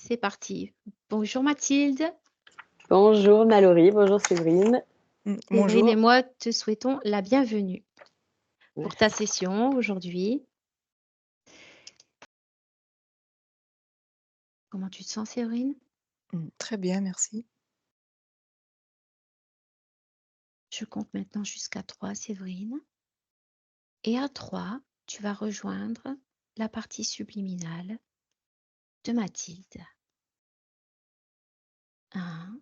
c'est parti. Bonjour Mathilde. Bonjour Mallory, bonjour Séverine. Séverine et Bonjour. moi te souhaitons la bienvenue pour ta Merci. session aujourd'hui. Comment tu te sens, Séverine? Très bien, merci. Je compte maintenant jusqu'à 3, Séverine. Et à 3, tu vas rejoindre la partie subliminale de Mathilde. 1,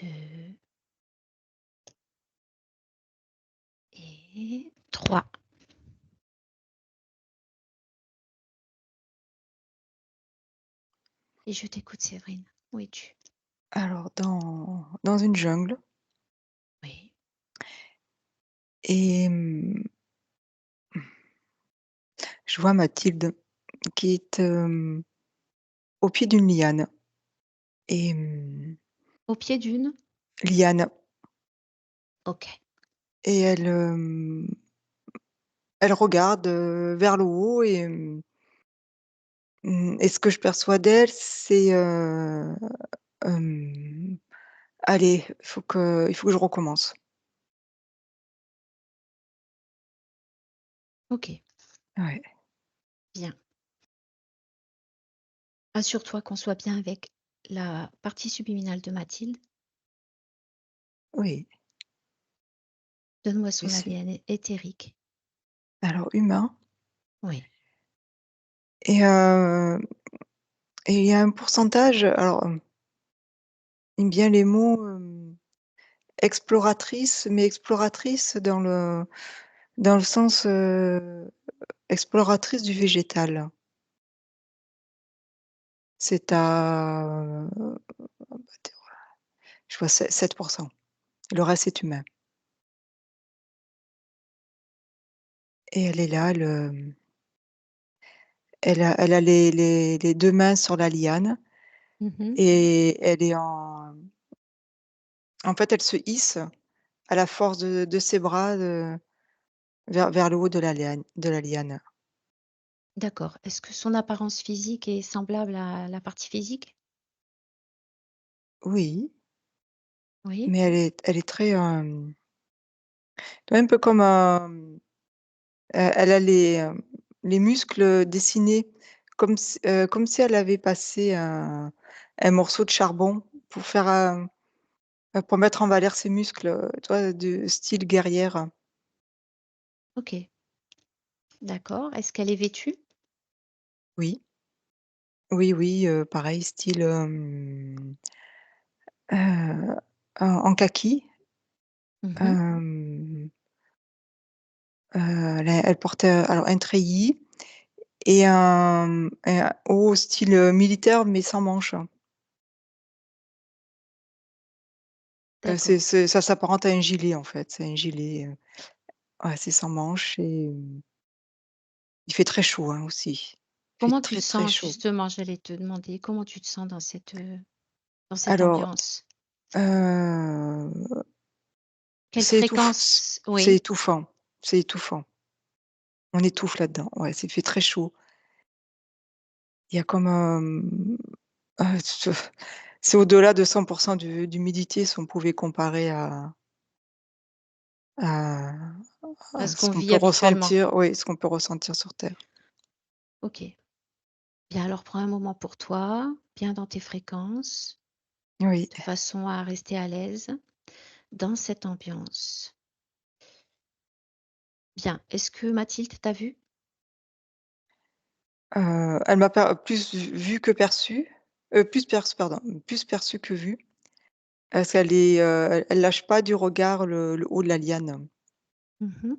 2 et 3. Et je t'écoute, Séverine. Où es-tu? Alors, dans une jungle Oui. et je vois Mathilde qui est, au pied d'une liane et Au pied d'une? liane Ok. et elle regarde, vers le haut et ce que je perçois d'elle, c'est, hem: «Allez, il faut que je recommence». Ok, Ouais, bien. Assure-toi qu'on soit bien avec la partie subliminale de Mathilde. oui, Donne-moi oui, son c'est ADN éthérique. alors humain Oui. et il y a un pourcentage alors, il me vient les mots, exploratrice, mais exploratrice dans le sens, exploratrice du végétal. C'est OK. à, je vois 7. Le reste est humain et elle est là, elle a les 2 mains sur la liane Mmh. et elle est en fait, elle se hisse à la force de ses bras, vers le haut de la liane. D'accord. Est-ce que son apparence physique est semblable à la partie physique? Oui, Oui? mais elle est très, tu vois, un peu comme, elle a les muscles, dessinés comme si elle avait passé un morceau de charbon pour faire, pour mettre en valeur ses muscles, tu vois, de style guerrière. OK. D'accord. Est-ce qu'elle est vêtue? Oui, oui, oui, pareil style, en kaki, Mmh. hem, elle porte, alors un treillis et un haut style, militaire mais sans manches. D'accord. Ça s'apparente à un gilet, en fait. C'est un gilet, ouais, c'est sans manches et il fait très chaud, hein, aussi. Il fait Comment tu très, te très sens chaud. justement? J'allais te demander, comment tu te sens dans cette Alors, ambiance? heu, Quelle c'est fréquence? c'est Oui. étouffant, c'est étouffant. On étouffe là-dedans, ouais, c'est fait très chaud. Il y a comme, ce c'est au-delà de 100 d'humidité si on pouvait comparer à À à ce ce qu'on qu'on vit peut habituellement. ressentir, oui, ce qu'on peut ressentir sur terre. OK. Bien, alors prends un moment pour toi, bien dans tes fréquences, Oui. de façon à rester à l'aise dans cette ambiance. Bien. Est-ce que Mathilde t'a vue? Elle m'a plus vu que perçu, plus perçu que vu, parce qu'elle est, elle lâche pas du regard le haut de la liane. Mmh.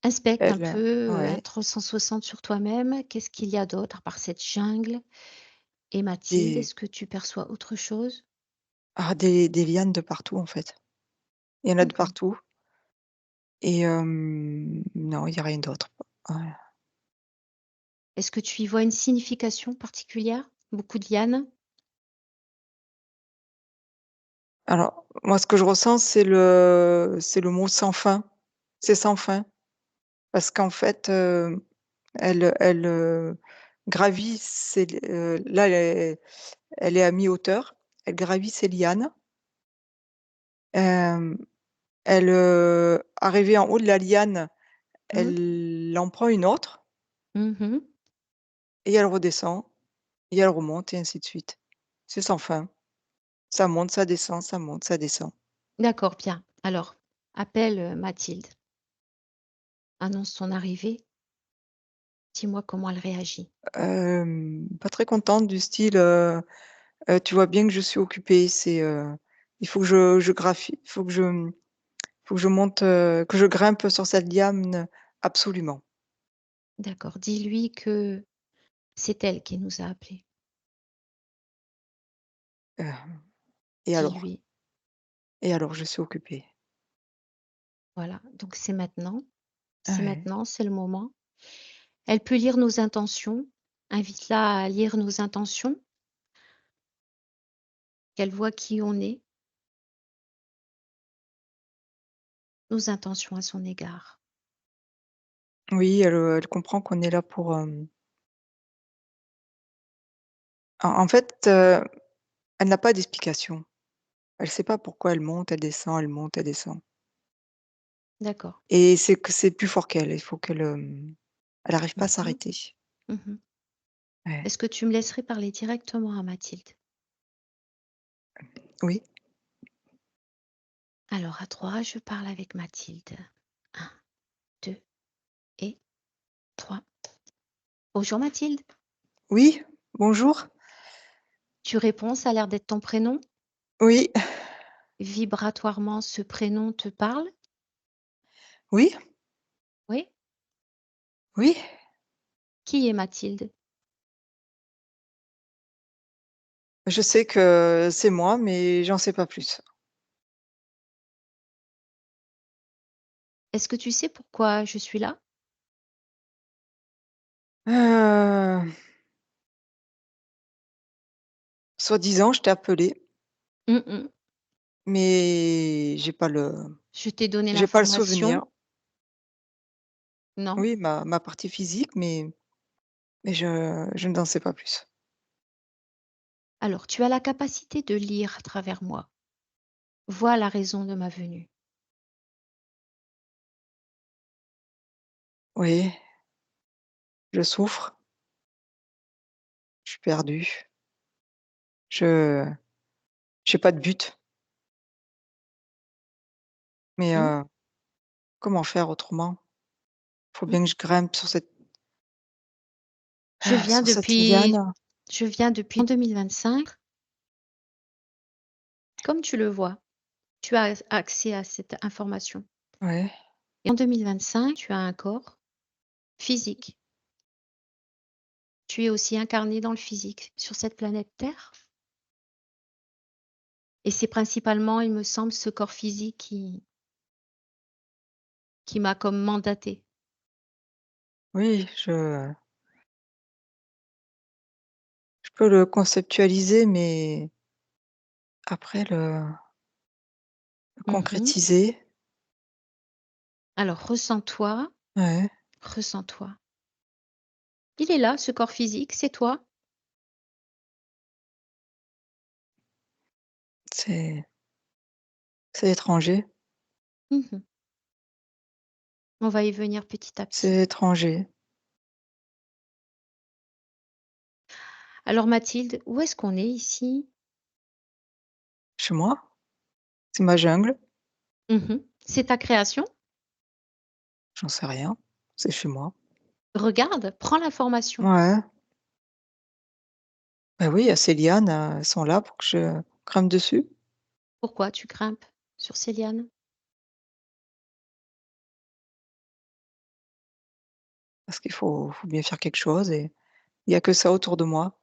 Inspecte un Elle, peu, un ouais, 360 sur toi-même. Qu'est-ce qu'il y a d'autre à part cette jungle et Mathilde? des Est-ce que tu perçois autre chose? des lianes de partout, en fait. Il y en a de D'accord. partout et non, il y a rien d'autre. Ouais. Est-ce que tu y vois une signification particulière? Beaucoup de lianes? Alors, moi, ce que je ressens, c'est le mot «sans fin». C'est sans fin parce qu'en fait, Elle gravit là, elle est à mi-hauteur. Elle gravit ses lianes. Hem, Arrivée en haut de la liane, Mmh. elle en prend une autre Mmh. et elle redescend et elle remonte et ainsi de suite. C'est sans fin. Ça monte, ça descend, ça monte, ça descend. D'accord, bien. Alors, appelle, Mathilde. Annonce ton arrivée. Dis-moi comment elle réagit. Pas très contente du style, «Tu vois bien que je suis occupée, il faut que je graphie il faut que je monte, que je grimpe sur cette liane absolument». D'accord, dis-lui que c'est elle qui nous a appelés. Heu et alors? Dis-lui, Et alors je suis occupée. voilà, donc c'est maintenant, Ouais. c'est le moment. Elle peut lire nos intentions. Invite-la à lire nos intentions, qu'elle voit qui on est, nos intentions à son égard. Oui, elle comprend qu'on est là pour, en fait, elle n'a pas d'explication. Elle sait pas pourquoi elle monte, elle descend, elle monte, elle descend D'accord. et c'est que c'est plus fort qu'elle. Il faut elle arrive pas à Mmh. s'arrêter. Mmh. Ouais. Est-ce que tu me laisserais parler directement à Mathilde? Oui, Alors à 3, je parle avec Mathilde. 1, 2 et 3. Bonjour Mathilde. oui, bonjour. Tu réponds, ça a l'air d'être ton prénom? Oui, Vibratoirement, ce prénom te parle? oui, Oui? oui. Qui est Mathilde? Je sais que c'est moi, mais j'en sais pas plus. Est-ce que tu sais pourquoi je suis là? Heu, Soi-disant, je t'ai appelé, Mmh mh. mais Je t'ai donné j'ai pas le l'information? souvenir. Non? Oui, ma partie physique, mais je n'en sais pas plus. Alors, tu as la capacité de lire à travers moi. Vois la raison de ma venue. Oui, je souffre, je suis perdue, je j'ai pas de but, mais Mmh? comment faire autrement? Faut Mmh. bien que je grimpe Je viens sur cette depuis liane. je viens depuis 2025. Comme tu le vois, tu as accès à cette information. Ouais, Et en 2025, tu as un corps physique. Tu es aussi incarné dans le physique sur cette planète Terre. Et c'est principalement, il me semble, ce corps physique qui m'a comme mandaté. oui, je peux le conceptualiser, mais après le Mmh. concrétiser, Alors ressens-toi, ouais, ressens-toi. Il est là, ce corps physique, c'est toi. c'est c'est étranger, Mmh. On va y venir petit à petit. c'est étranger. Alors Mathilde, où est-ce qu'on est ici? Chez moi, c'est ma jungle, Mmh. C'est ta création? j'en sais rien, c'est chez moi. Regarde, prends l'information. Ouais, bah, oui, il y a ces lianes, elles sont là pour que je grimpe dessus, Pourquoi tu grimpes sur ces lianes? parce qu'il faut bien faire quelque chose et il y a que ça autour de moi.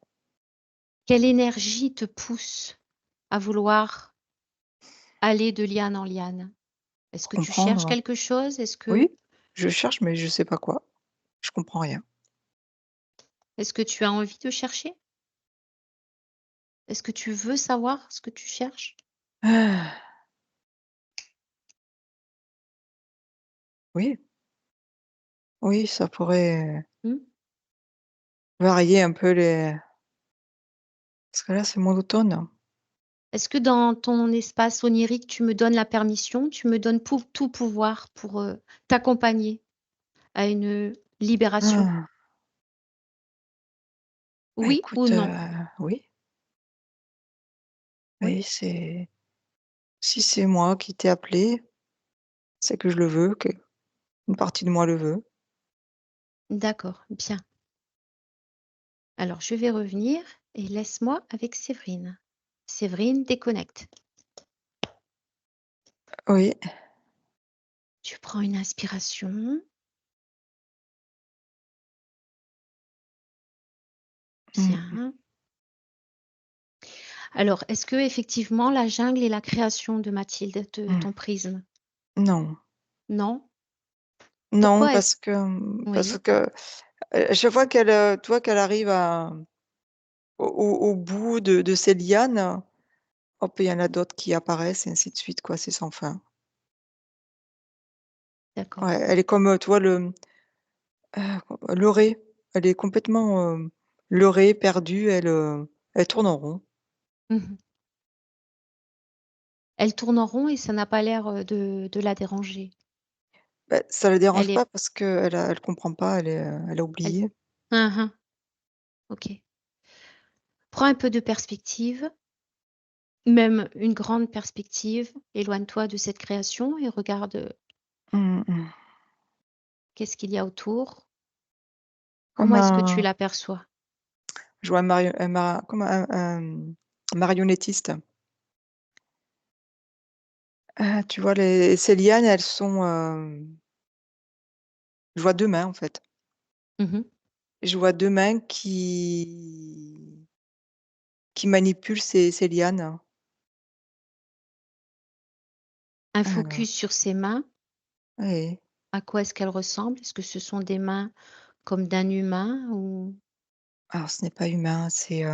Quelle énergie te pousse à vouloir aller de liane en liane? Est-ce que tu cherches Comprendre, quelque chose? oui, je cherche, mais je sais pas quoi. Je comprends rien. Est-ce que tu as envie de chercher? Est-ce que tu veux savoir ce que tu cherches? Ah, oui, oui, ça pourrait Mmh? varier un peu les parce que là, c'est monotone. Est-ce que dans ton espace onirique, tu me donnes la permission, tu me donnes tout pouvoir pour, t'accompagner à une libération? Ah, bah, Oui ou écoute, non? oui, Oui? oui, c'est si c'est moi qui t'ai appelé, c'est que je le veux, que une partie de moi le veut. D'accord, bien. Alors je vais revenir et laisse-moi avec Séverine. Séverine, déconnecte. Oui. Tu prends une inspiration, Mmh. bien. Alors, est-ce que effectivement la jungle est la création de Mathilde, de Mmh. ton prisme? Non, Non? non, Pourquoi est-ce parce oui, que, chaque fois qu'elle, tu vois, qu'elle arrive à au bout de ses lianes, hop, il y en a d'autres qui apparaissent et ainsi de suite, quoi, c'est sans fin. d'accord. Ouais, elle est comme, tu vois, leurrée. Elle est complètement, leurrée, perdue, elle tourne en rond. Mmh. Elle tourne en rond et ça n'a pas l'air, de la déranger. Bah, ça la dérange Elle pas est parce qu'elle comprend pas, elle a elle oublié. hein, hein, OK. Prends un peu de perspective, même une grande perspective. Éloigne-toi de cette création et regarde, Mmh mh. qu'est-ce qu'il y a autour? Comme Comment est-ce que tu un l'aperçois? je vois comme un marionnettiste. Tu vois ces lianes, elles sont, je vois 2 mains, en fait. Mmh. Je vois 2 mains qui manipulent ces lianes. Un Heu, focus sur ses mains. oui. À quoi est-ce qu'elles ressemblent? Est-ce que ce sont des mains comme d'un humain ou Alors ce n'est pas humain, c'est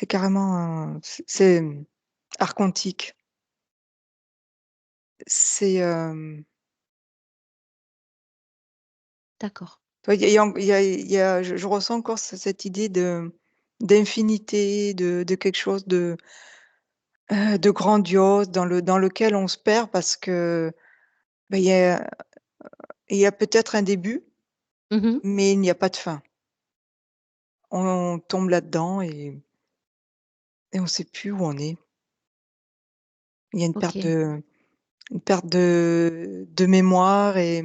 carrément, c'est, archontique. C'est, d'accord. tu vois, il y a il y a il y a je ressens encore cette idée d'infinité, de quelque chose de grandiose dans lequel on se perd parce que, bah, il y a peut-être un début, Mmh. mais il n'y a pas de fin. On tombe là-dedans et on sait plus où on est. Il y a OK, une perte de mémoire et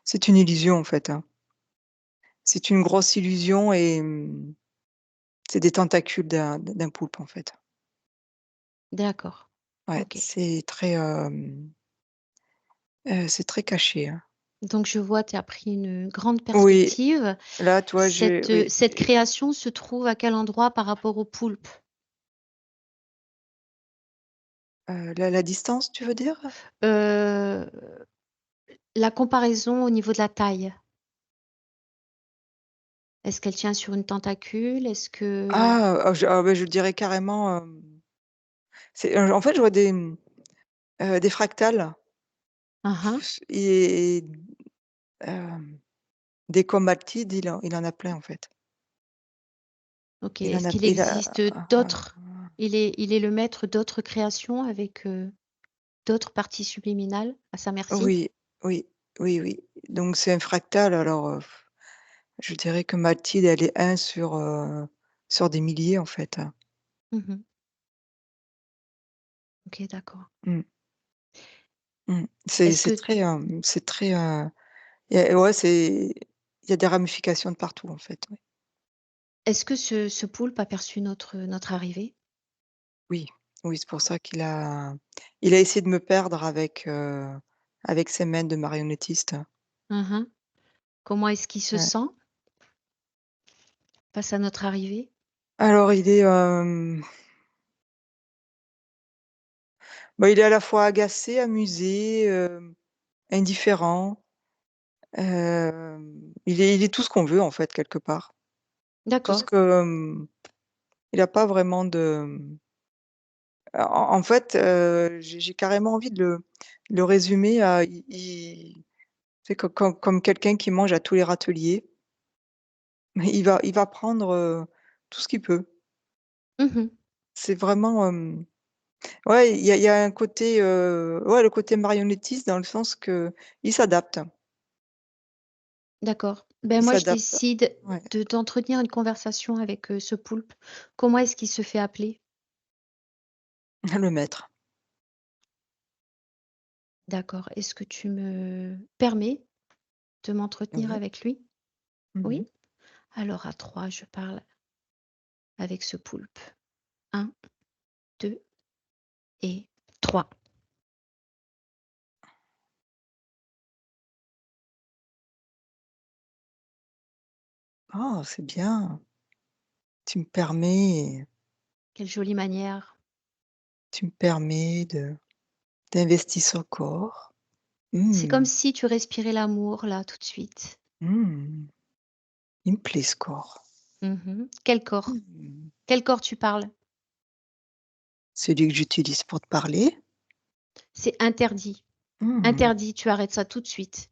c'est une illusion, en fait, hein. C'est une grosse illusion et c'est des tentacules d'un poulpe, en fait. d'accord. Ouais, OK. c'est très caché, hein. Donc je vois, tu as pris une grande Oui, perspective. là, tu vois, j'ai oui, Cette création se trouve à quel endroit par rapport au poulpe? la distance, tu veux dire? Heu, la comparaison au niveau de la taille. Est-ce qu'elle tient sur une tentacule? Est-ce que Bah, je dirais carrément, en fait, je vois des fractales hein, hein, et hem, des comaltides, il en a plein, en fait. OK. Il en Est-ce a qu'il il a existe d'autres il est le maître d'autres créations avec, d'autres parties subliminales à sa merci? oui, oui, oui, oui. Donc c'est un fractal, alors, je dirais que Mathilde, elle est sur des milliers, en fait, hein. Mmh. OK, d'accord. Mmh, mmh. Est-ce que C'est très, ouais, il y a des ramifications de partout, en fait, oui. ce poulpe a perçu notre arrivée? Oui, oui, c'est pour ça il a essayé de me perdre avec ses mains de marionnettiste. Mmh mh. Comment est-ce qu'il se Ouais. sent face à notre arrivée? Alors il est à la fois agacé, amusé, indifférent, il est tout ce qu'on veut, en fait, quelque part. Tout ce D'accord. que, il a pas vraiment en fait, j'ai carrément envie Le résumé, c'est comme quelqu'un qui mange à tous les râteliers. Mais il va prendre, tout ce qu'il peut. Mmh. C'est vraiment, ouais, il y a un côté, ouais, le côté marionnettiste dans le sens qu'il s'adapte. D'accord. Ben, Il moi, je s'adapte, décide ouais. d'entretenir une conversation avec, ce poulpe. Comment est-ce qu'il se fait appeler? Le maître. D'accord. Est-ce que tu me permets de m'entretenir Oui. avec lui? Mmh. Oui? Alors à 3, je parle avec ce poulpe. 1, 2 et 3. Oh, c'est bien. Tu me permets Quelle jolie manière. tu me permets d'investir son corps. C'est comme Mmh. si tu respirais l'amour là, tout de suite. Mmh. Il me plaît ce corps. Mmh. Quel corps? Mmh. Quel corps tu parles? Celui que j'utilise pour te parler. C'est interdit. Mmh. Interdit, tu arrêtes ça tout de suite.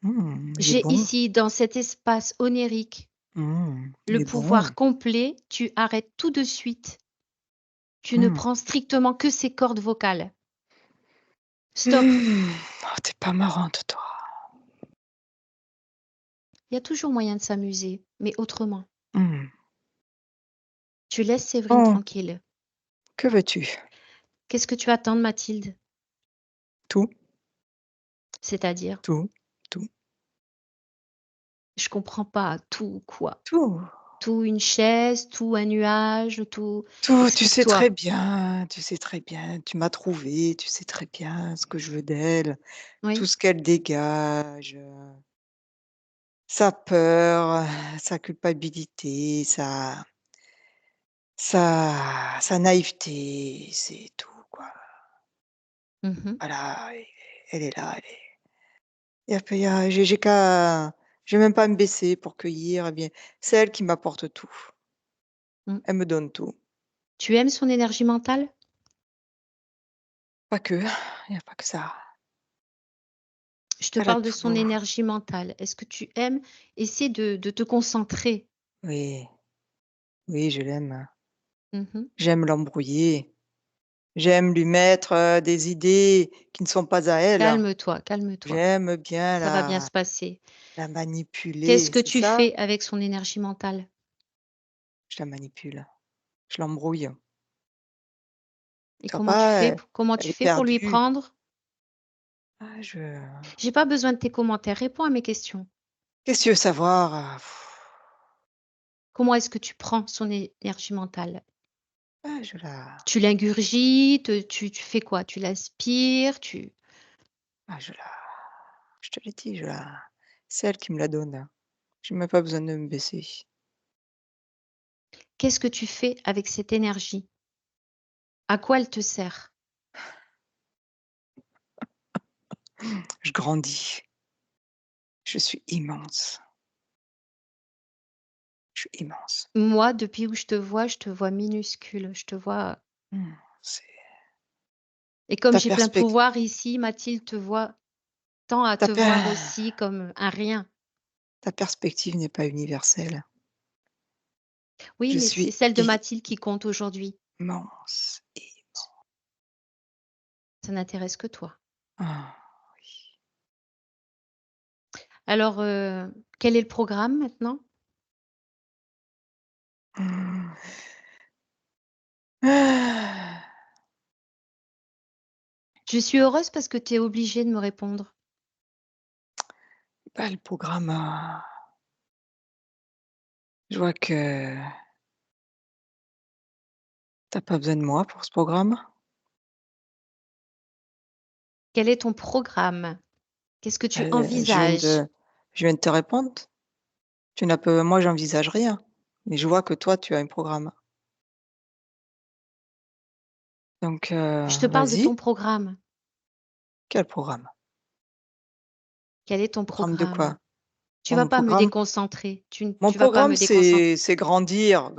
Il est J'ai bon. ici, dans cet espace onirique, Il le est bon. pouvoir complet, tu arrêtes tout de suite. Tu ne Mmh. prends strictement que ces cordes vocales. Stop. Mmh. Oh, tu pas marrante toi. Il y a toujours moyen de s'amuser, mais autrement. Mmh. Tu laisses Séverine Oh, tranquille. que veux-tu? Qu'est-ce que tu attends de Mathilde? Tout, C'est-à-dire? tout, tout, Je comprends pas. Tout quoi? tout, Tout une chaise, tout un nuage, tout tout, tu sais très explique-toi. bien, tu sais très bien, tu m'as trouvé, tu sais très bien ce que je veux d'elle, tout Oui. ce qu'elle dégage, sa peur, sa culpabilité, sa naïveté, c'est tout, quoi. Mmh. Voilà, et elle est là, elle est il y a j'ai même pas à me baisser pour cueillir, eh bien, c'est elle qui m'apporte tout. Mmh. Elle me donne tout. Tu aimes son énergie mentale? Pas que, il y a pas que ça. Je te Elle a parle de son tout. énergie mentale. Est-ce que tu aimes essayer de te concentrer? Oui, oui, je l'aime. Mmh. J'aime l'embrouiller. J'aime lui mettre, des idées qui ne sont pas à elle. Calme-toi, calme-toi. J'aime bien Ça va bien la se passer. Qu'est-ce manipuler, que c'est tu ça? fais avec son énergie mentale? Je la manipule, je l'embrouille. Et Tu vois comment tu pas, fais comment elle tu est fais pour lui perdue. prendre? Ah J'ai pas besoin de tes commentaires, réponds à mes questions. qu'est-ce que tu veux savoir? Comment est-ce que tu prends son énergie mentale? Je la Tu l'ingurgites, tu fais quoi? Tu l'aspires, tu ah je la je te l'ai dit, je la c'est elle qui me la donne. J'ai même pas besoin de me baisser. qu'est-ce que tu fais avec cette énergie? À quoi elle te sert? Je grandis, je suis immense, je suis immense. Moi, depuis où je te vois minuscule, je te vois C'est et comme ta j'ai plein de perspec pouvoir ici, Mathilde te voit tend à ta te per voir aussi comme un rien. ta perspective n'est pas universelle. Oui, Je mais c'est suis celle de Mathilde qui compte aujourd'hui. immense et Ça n'intéresse que toi. ah Alors, quel est le programme maintenant? mmh. Ah, Je suis heureuse parce que tu es obligée de me répondre. bah, le programme, je vois que tu as pas besoin de moi pour ce programme. Quel est ton programme? Qu'est-ce que tu Je viens envisages? de te répondre. Tu n'as pas moi, j'envisage rien, mais je vois que toi, tu as un programme. Donc Je te parle de vas-y. ton programme. Quel programme? Quel est ton Programme de programme? quoi? Tu vas Mon pas me programme déconcentrer. mon Tu vas pas me programme, déconcentrer. c'est grandir,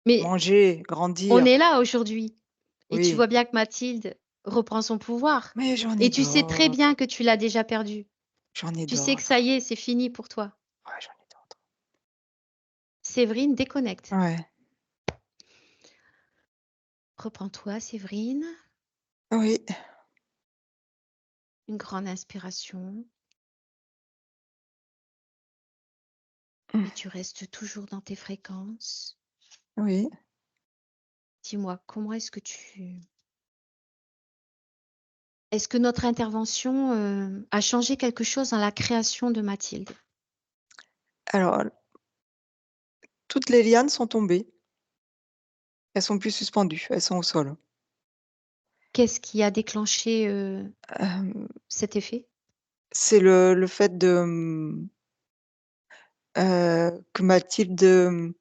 Mais manger, on grandir. est là aujourd'hui et tu Oui, vois bien que Mathilde, reprend son pouvoir. Mais j'en ai Et tu sais très d'autres, bien que tu l'as déjà perdu. j'en ai Tu sais que ça d'autres. y est, c'est fini pour toi. Ouais, j'en ai d'autres. Séverine, déconnecte. Ouais. Reprends-toi, Séverine. Oui, Une grande inspiration. mmh, Et tu restes toujours dans tes fréquences. oui. Dis-moi, comment est-ce que tu... Est-ce que notre intervention a changé quelque chose dans la création de Mathilde? Alors, toutes les lianes sont tombées. Elles sont plus suspendues, elles sont au sol. Qu'est-ce qui a déclenché Hem, cet effet? c'est le fait de, que Mathilde,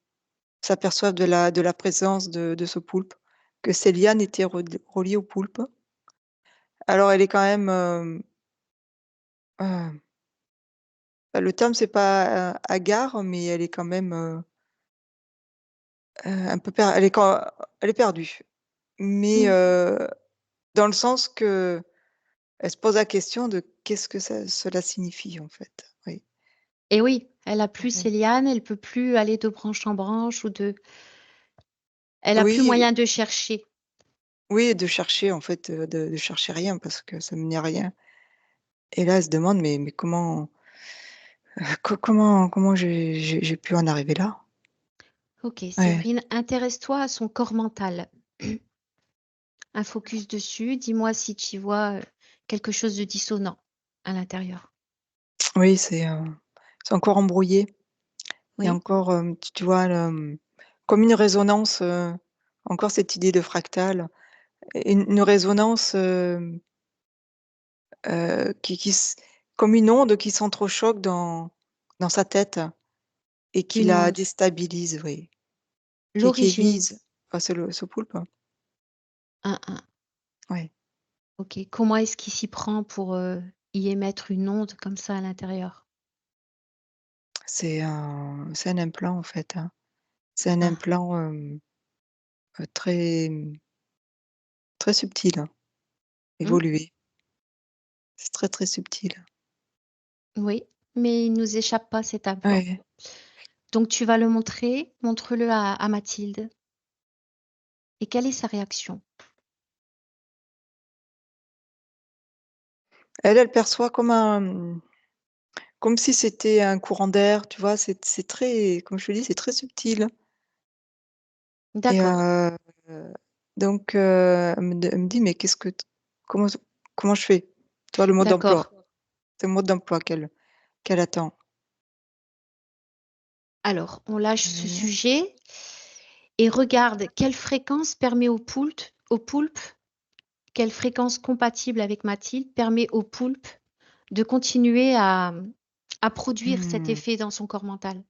s'aperçoive de la présence de ce poulpe, que ces lianes étaient reliées au poulpe. Alors elle est quand même, heu, bah, le terme c'est pas, hagard, mais elle est quand même, un peu elle est perdue. Mais, Mmh. dans le sens qu'elle se pose la question de qu'est-ce que cela signifie en fait? Oui. Et oui, elle a plus ses Oui. lianes, elle peut plus aller de branche en branche ou de elle a plus Oui, moyen de chercher. oui, de chercher en fait, de chercher rien parce que ça menait à rien et là elle se demande: «Mais comment, comment j'ai pu en arriver là?» OK, Ouais. Séverine, intéresse-toi à son corps mental. Un focus dessus, dis-moi si tu y vois, quelque chose de dissonant à l'intérieur. Oui, c'est encore embrouillé. Il y a Oui? encore, tu vois comme une résonance, encore cette idée de fractal, une résonance, qui s comme une onde qui s'entrechoque dans sa tête et qui Une la onde. déstabilise, oui. Qui L'origine. vise enfin c'est ce poulpe, Hein. ouais. OK. Comment est-ce qu'il s'y prend pour, y émettre une onde comme ça à l'intérieur? C'est un implant en fait, hein. C'est un Ah. implant, très, très subtil, hein, Mmh. évolué. C'est très, très subtil. Oui, mais il nous échappe pas cet implant. Ouais. Donc tu vas le montrer, montre-le à Mathilde et quelle est sa réaction? Elle, elle perçoit comme comme si c'était un courant d'air, tu vois? C'est très comme je te dis, c'est très subtil et D'accord, donc elle me dit: «Mais qu'est-ce que t comment comment je fais?» Tu vois le mode d'emploi? d'accord. C'est le mode d'emploi qu'elle attend. Alors on lâche ce Mmh. sujet et regarde quelle fréquence permet au poulpe, quelle fréquence compatible avec Mathilde permet au poulpe de continuer à produire cet Mmh. effet dans son corps mental?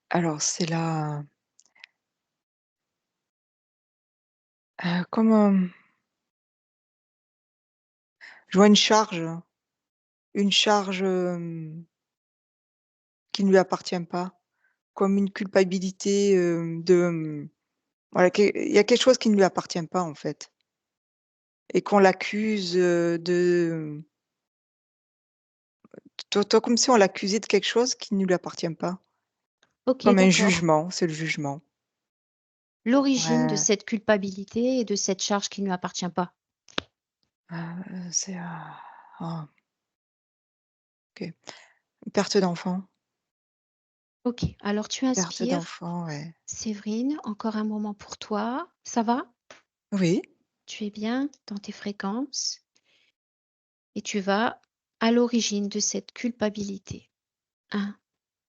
Alors c'est la comme, je vois une charge, qui ne lui appartient pas, comme une culpabilité, voilà, il y a quelque chose qui ne lui appartient pas, en fait et qu'on l'accuse, de toi comme si on l'accusait de quelque chose qui ne lui appartient pas, OK, comme un d'accord. jugement, c'est le jugement. L'origine de Ouais, cette culpabilité et de cette charge qui ne lui appartient pas. c'est, ah, OK. Perte d'enfant, OK, alors tu perte inspires. d'enfant, ouais. Séverine, encore un moment pour toi. Ça va? Oui. Tu es bien dans tes fréquences et tu vas à l'origine de cette culpabilité. Un,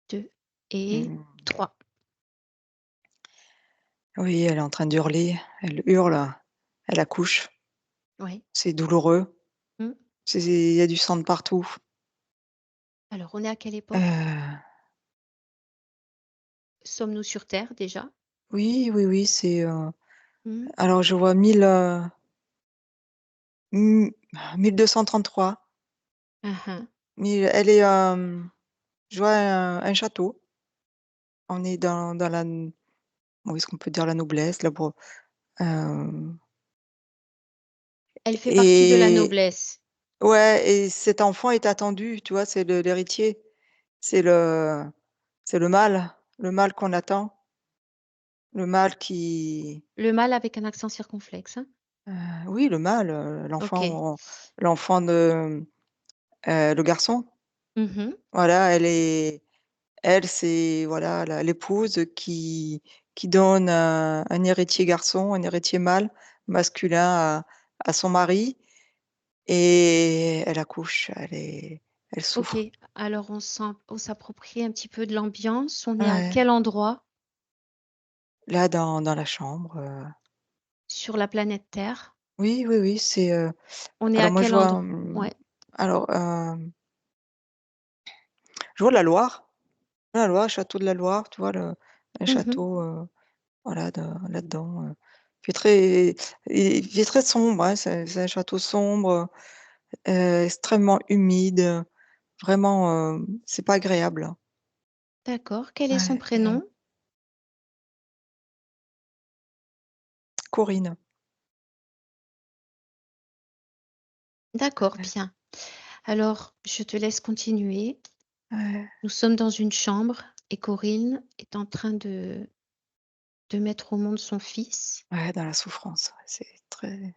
2 et Mmh. 3. Oui, elle est en train d'hurler, elle hurle, elle accouche, Oui. c'est douloureux, Mmh. il y a du sang de partout. Alors, on est à quelle époque? Heu, Sommes-nous sur terre déjà? oui, oui, oui, Mmh. alors je vois 1000, 1233. Hein, hein. Elle est, je vois un château. On est dans la n oui, est-ce qu'on peut dire la noblesse, la bour Hem Elle fait partie de la et noblesse. ouais et cet enfant est attendu, tu vois? C'est l'héritier. C'est le c'est le mâle qu'on attend, le mâle qui Le mâle avec un accent circonflexe, hein? oui, le mâle, OK. l'enfant de, le garçon. Mmh. Voilà, elle, c'est voilà la l'épouse qui donne un héritier garçon, un héritier mâle, masculin à son mari et elle accouche, elle OK. souffre. Alors on s'approprie un petit peu de l'ambiance. On est à Ouais, quel endroit là dans la chambre, sur la planète Terre? oui, oui, oui, c'est, On est alors à moi quel je vois, endroit? Ouais. alors, je vois la Loire, la Loire, château de la Loire, tu vois le un Mmh. château, voilà de là-dedans, il fait très il fait très sombre, hein, c'est un château sombre, extrêmement humide, vraiment, c'est pas agréable, hein. D'accord. Quel est son Ouais, prénom? Corinne. D'accord, Ouais, bien. Alors, je te laisse continuer. ouais, Nous sommes dans une chambre et Corinne est en train de mettre au monde son fils. ouais, dans la souffrance, ouais, c'est très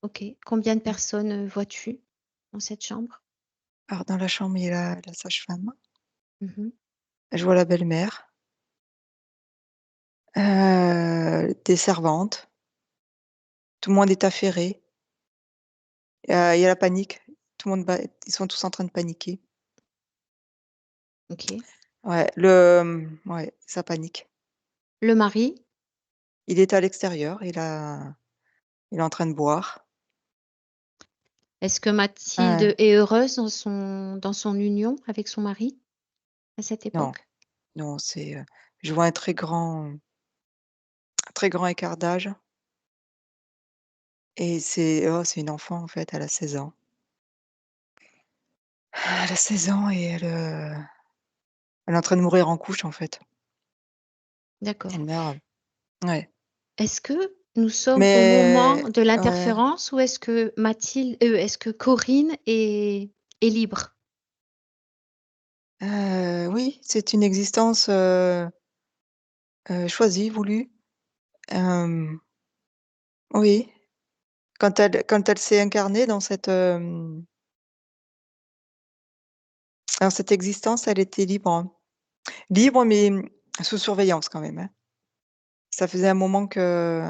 OK. Combien de mmh. personnes, vois-tu dans cette chambre? Alors dans la chambre, il y a la sage-femme, Mmh. je vois la belle-mère, des servantes, tout le monde est affairé, il y a la panique, tout le monde va ils sont tous en train de paniquer. OK. Ouais, ouais, ça panique. Le mari, Il est à l'extérieur, il est en train de boire. est-ce que Ouais, Mathilde est heureuse dans son union avec son mari à cette non, époque? non, je vois un très grand écart d'âge et c'est une enfant en fait, elle a 16 ans. Elle a 16 ans et elle est en train de mourir en couches en fait. Elle D'accord. meurt, ouais. Est-ce que nous sommes au Mais moment de ouais, l'interférence ou est-ce que Corinne est libre? oui, c'est une existence, choisie, voulue. Hem, oui, quand elle s'est incarnée dans cette existence, elle était libre, hein. Libre mais, sous surveillance quand même, hein. Ça faisait un moment que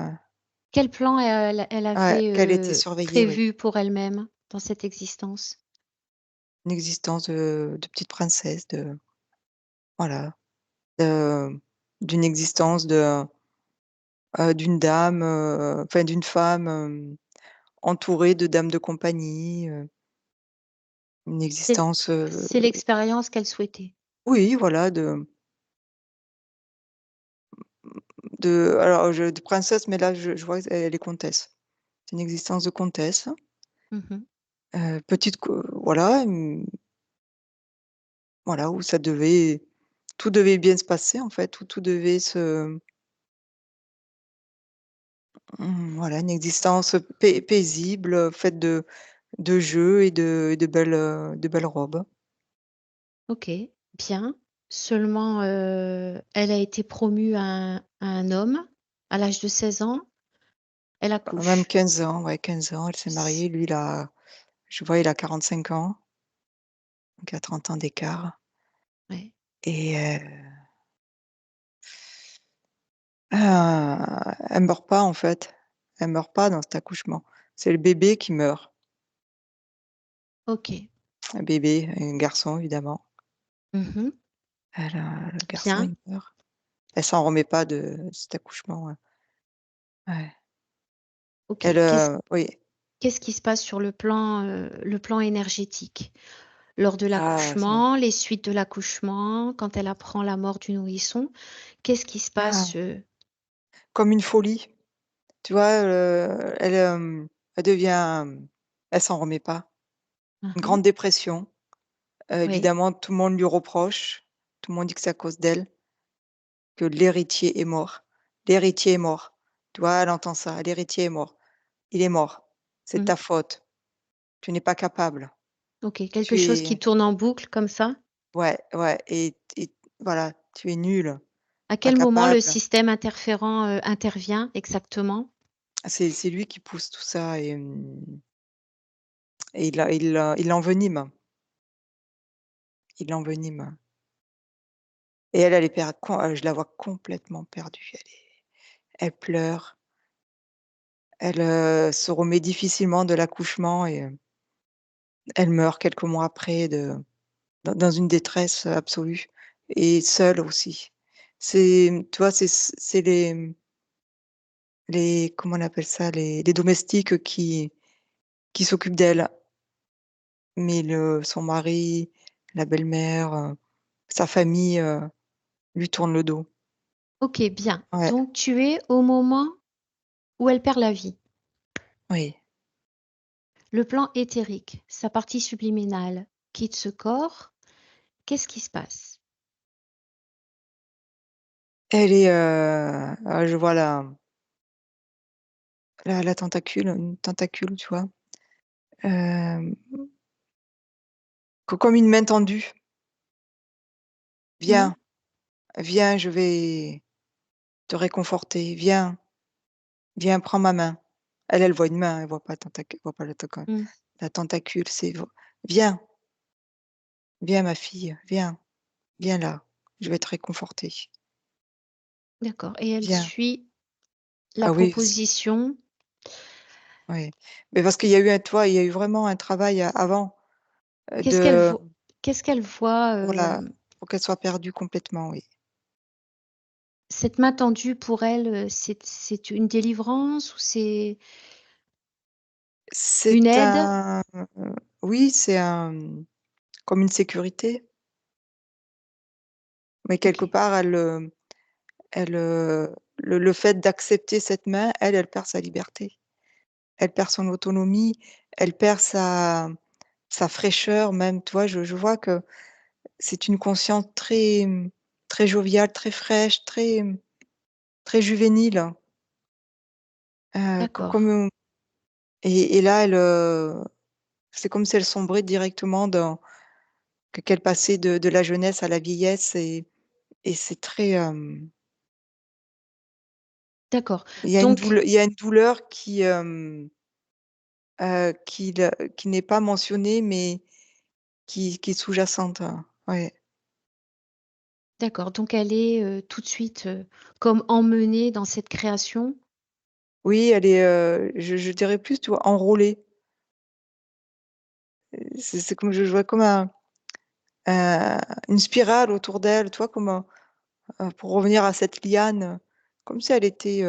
Quel plan elle ouais, avait, qu'elle était surveillée, oui. prévu pour elle-même dans cette existence? Une existence de petite princesse, voilà, de d'une existence d'une dame, enfin d'une femme, entourée de dames de compagnie, une C'est existence, c'est l'expérience qu'elle souhaitait. oui voilà alors je de princesse, mais là je vois elle est comtesse. C'est une existence de comtesse, Mmh. petite co voilà, voilà où ça devait tout devait bien se passer en fait, où tout devait se voilà, une existence paisible, faite de jeux et de belles robes. OK, bien. Seulement, elle a été promue à un homme à l'âge de 16 ans, elle Même accouche. 15 ans, ouais 15 ans, elle s'est S mariée, lui je vois il a 45 ans, donc il y a 30 ans d'écart Ouais, et elle meurt pas en fait. Elle meurt pas dans cet accouchement. C'est le bébé qui meurt. OK. Un bébé, un garçon évidemment. Mmh. Le garçon, Bien. il meurt. Elle s'en remet pas de cet accouchement, ouais. OK. Elle, oui. Qu'est-ce qui se passe sur le plan énergétique? Lors de Ah ça l'accouchement, les suites de l'accouchement, quand elle apprend la mort du nourrisson, qu'est-ce qui se ah, passe, comme une folie. Tu vois, elle devient, elle s'en remet pas. Une Mmh. grande dépression. Oui, Évidemment, tout le monde lui reproche. Tout le monde dit que c'est à cause d'elle, que l'héritier est mort. L'héritier est mort. Tu vois? Elle entend ça, l'héritier est mort. Il est mort. C'est de Mmh. ta faute. Tu n'es pas capable. OK, quelque Tu chose qui es tourne en boucle comme ça? ouais, ouais et voilà, tu es nul, À pas quel moment le capable. système interférent, intervient exactement? C'est lui qui pousse tout ça et il l'envenime. Il l'envenime et elle, elle est per com je la vois complètement perdue. Elle pleure, elle, se remet difficilement de l'accouchement et elle meurt quelques mois après dans une détresse absolue et seule aussi. Tu vois, c'est les comment on appelle ça? Les domestiques qui s'occupent d'elle, mais son mari, la belle-mère, sa famille, lui tournent le dos. OK, bien. Ouais, Donc tu es au moment où elle perd la vie. oui. Le plan éthérique, sa partie subliminale quitte ce corps. Qu'est-ce qui se passe? Elle est, je vois la tentacule, une tentacule, tu vois? Hem, comme une main tendue. Mmh. «Viens, viens, je vais te réconforter. Viens, viens, prends ma main». Elle voit une main, elle voit pas elle voit pas Mmh. la tentacule, «Viens, viens ma fille, viens, viens là, je vais te réconforter. D'accord et elle Viens». suit la Ah oui, proposition. oui, mais parce qu'il y a eu il y a eu vraiment un travail avant, Qu'est-ce qu'elle de vo qu'est-ce qu'elle voit, pour qu'elle soit perdue complètement, oui. cette main tendue pour elle, c'est une délivrance ou c'est une C'est aide? un oui, c'est comme une sécurité, mais quelque OK, part le fait d'accepter cette main, elle perd sa liberté. Elle perd son autonomie, elle perd sa fraîcheur même, tu vois? Je vois que c'est une conscience très, très joviale, très fraîche, très, très juvénile, co d'accord, comme, et là, c'est comme si elle sombrait directement dans qu'elle passait de la jeunesse à la vieillesse et c'est très, d'accord. Donc il y a une douleur qui n'est pas mentionnée, mais qui est sous-jacente, ouais. d'accord, donc elle est, tout de suite, comme emmenée dans cette création? Oui, elle est, je dirais plus, tu vois, enrôlée. C'est comme je vois comme un une spirale autour d'elle, tu vois? Comme, pour revenir à cette liane, comme si elle était,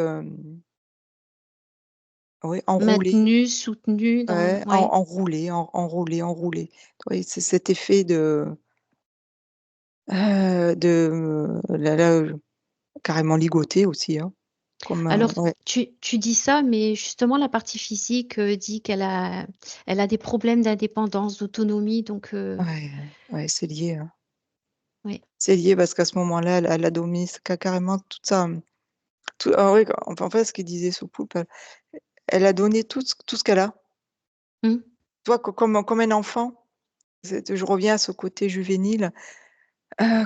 ouais, enroulée, Maintenue, soutenue dans ouais, ouais, enroulée, enroulée. Oui, c'est cet effet carrément ligotée aussi, hein, comme, alors ouais, tu dis ça, mais justement la partie physique, dit elle a des problèmes d'indépendance, d'autonomie donc ouais, ouais, c'est lié, hein. ouais. C'est lié parce qu'à ce moment-là, elle a dominé carrément toute sa, tout ah oui, en fait, ce qu'il disait Soucoupe, elle a donné tout ce qu'elle a. Mmh. Tu vois, comme un enfant, je reviens à ce côté juvénile,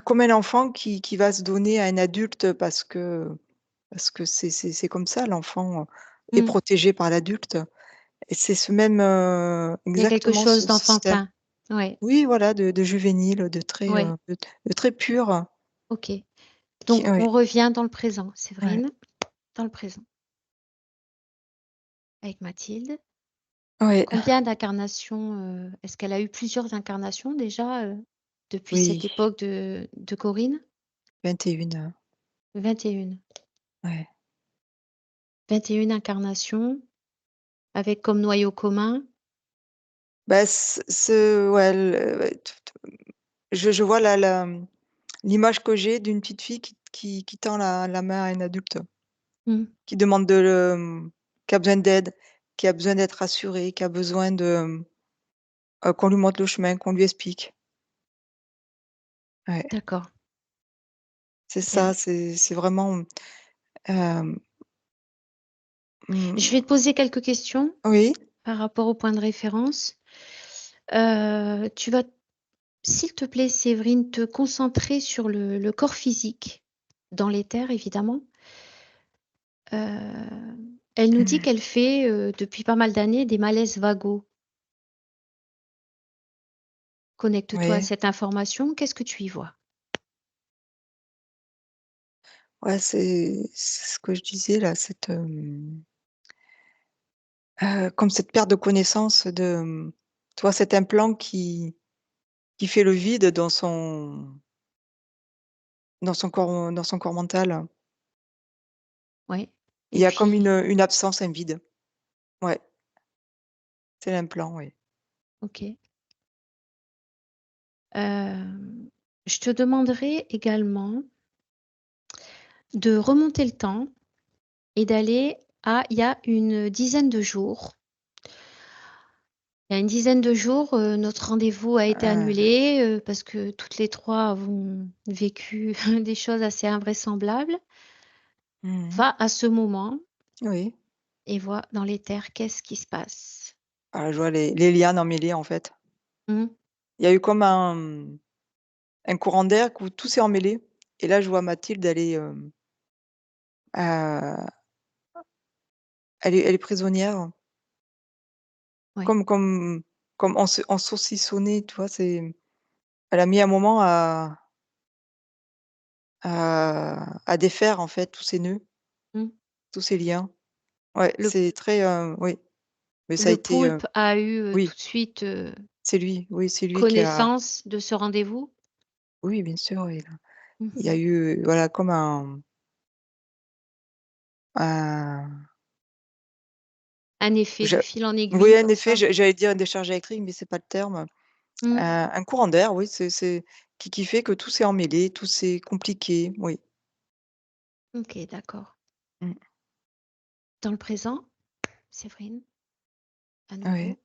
comme un enfant qui va se donner à un adulte parce que c'est comme ça, l'enfant, est Mmh. protégé par l'adulte et c'est ce même, Il y a quelque exactement chose ce système. d'enfantin. Ouais, Oui, voilà, de juvénile, ouais, de très pur, OK. qui Donc ouais, on revient dans le présent, ouais, Séverine, dans le présent, avec Mathilde. ouais, Combien d'incarnations, est-ce qu'elle a eu plusieurs incarnations déjà, depuis oui, cette époque de Corinne? 21, 21. ouais. 21 incarnations avec comme noyau commun Bah, ouais, ouais, je vois l'image que j'ai d'une petite fille qui tend la main à un adulte, mmh, qui demande qui a besoin d'aide, qui a besoin d'être rassurée, qui a besoin qu'on lui montre le chemin, qu'on lui explique. Ouais, d'accord, c'est bien. ça, c'est vraiment, hem, Je vais te poser quelques questions Oui, par rapport au point de référence. Tu vas, s'il te plaît, Séverine, te concentrer sur le corps physique, dans l'éther, évidemment. Elle nous dit qu'elle fait, depuis pas mal d'années, des malaises vagaux. Connecte-toi à oui. cette information. Qu'est-ce que tu y vois? Ouais, c'est ce que je disais là, comme cette perte de connaissance tu vois, cet implant qui fait le vide dans son corps mental. Ouais. Il Et y a comme puis, une absence, un vide. Ouais, c'est l'implant, oui. OK. Je te demanderai également de remonter le temps et d'aller à il y a une dizaine de jours. Il y a une dizaine de jours, notre rendez-vous a été Ah. annulé, parce que toutes les 3 avons vécu des choses assez invraisemblables. Mmh. Va à ce moment Oui. et vois dans l'éther qu'est-ce qui se passe. Ah, je vois les lianes emmêlées, en fait. Mmh. Il y a eu comme un courant d'air où tout s'est emmêlé et là, je vois Mathilde, heu, elle est prisonnière, Ouais. comme comme comme en saucissonnée, tu vois? Elle a mis un moment à défaire, en fait, tous ces nœuds, Mmh. tous ces liens. Ouais, Le c'est très, oui, mais ça a le été, poulpe a eu, tout oui, de suite, c'est lui, oui, c'est lui qui a connaissance de ce rendez-vous? oui, bien sûr, oui, il y a Mmh. eu, voilà, comme un Un effet je de fil en oui, aiguille en comme effet, ça? j'allais dire une décharge électrique, mais c'est pas le terme. Mmh. Un courant d'air, oui, c'est qui fait que tout s'est emmêlé, tout s'est compliqué, oui. OK, d'accord. Mmh. Dans le présent, Séverine, à Oui, nouveau.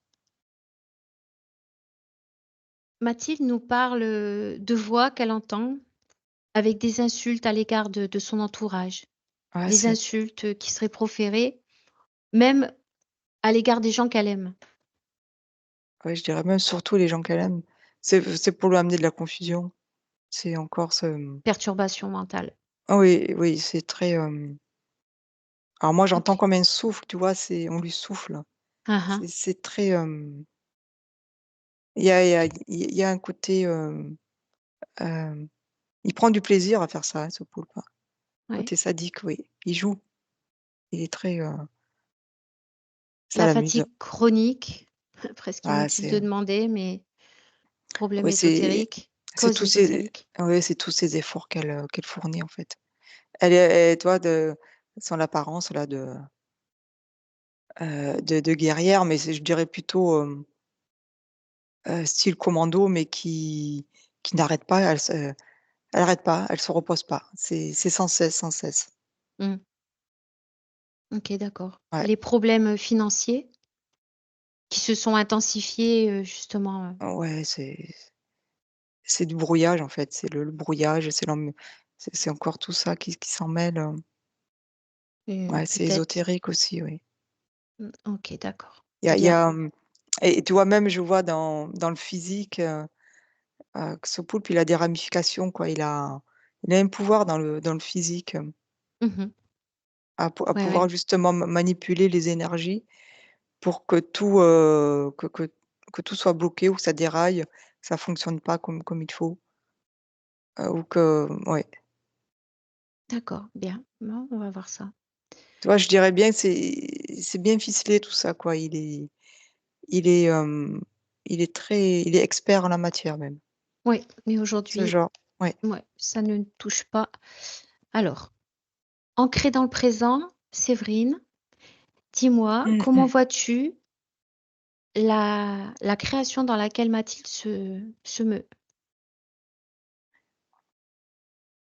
Mathilde nous parle, de voix qu'elle entend avec des insultes à l'égard de son entourage. ouais, Des c'est insultes, qui seraient proférées, même à l'égard des gens qu'elle aime. ouais, je dirais même surtout les gens qu'elle aime. C'est pour lui amener de la confusion. C'est encore Perturbation mentale. ah oui, oui, c'est très, alors moi j'entends OK. comme un souffle, tu vois? C'est on lui souffle. Hein, hein. C'est très, il y a un côté, hem, il prend du plaisir à faire ça, hein, ce poulpe, hein. Ouais. Côté sadique, oui. Il joue. Il est très, ça La l'amuse. fatigue chronique, presque Ah, inutile de demander, mais problème oui, ésotérique, c'est cause tous ces ésotérique. ouais, c'est tous ces efforts qu'elle fournit, en fait. Elle, tu vois, de son apparence là de guerrière, mais c'est je dirais plutôt, style commando, mais qui n'arrête pas, elle arrête pas, elle se repose pas. C'est sans cesse, sans cesse. Mmh. OK, d'accord. Ouais, Les problèmes, financiers qui se sont intensifiés, justement, ouais, c'est du brouillage, en fait. C'est le brouillage, c'est encore tout ça qui s'en mêle, ouais, c'est peut-être ésotérique aussi, oui. OK, d'accord. Il y Bien. a, et tu vois, même je vois dans le physique, que ce poulpe, il a des ramifications, quoi. Il a un pouvoir dans le physique, Mmh. à Ouais, ouais. pouvoir justement manipuler les énergies pour que tout, que tout soit bloqué ou que ça déraille, que ça fonctionne pas comme il faut, ou que ouais. D'accord, bien. Bon, on va voir ça. Tu vois, je dirais bien que c'est bien ficelé tout ça, quoi. Il est, il est expert en la matière même, Oui, mais ce aujourd'hui, genre. Ouais. ouais, ça ne nous touche pas. Alors, ancré dans le présent, Séverine, dis-moi, Mmh comment mh. vois-tu la création dans laquelle Mathilde se meut?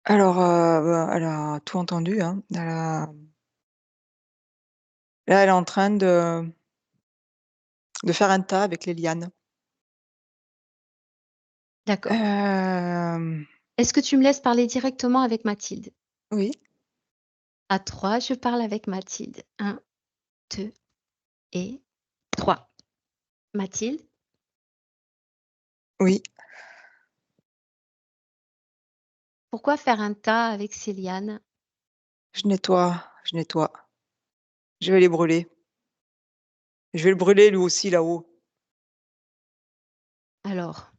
Alors, bah, elle a tout entendu, hein. Là, elle est en train de faire un tas avec les lianes. D'accord. Hem, Est-ce que tu me laisses parler directement avec Mathilde? oui. À 3, je parle avec Mathilde. 1, 2 et 3. Mathilde, Oui, pourquoi faire un tas avec ces lianes? je nettoie, je nettoie. Je vais les brûler. Je vais le brûler lui aussi là-haut. Alors,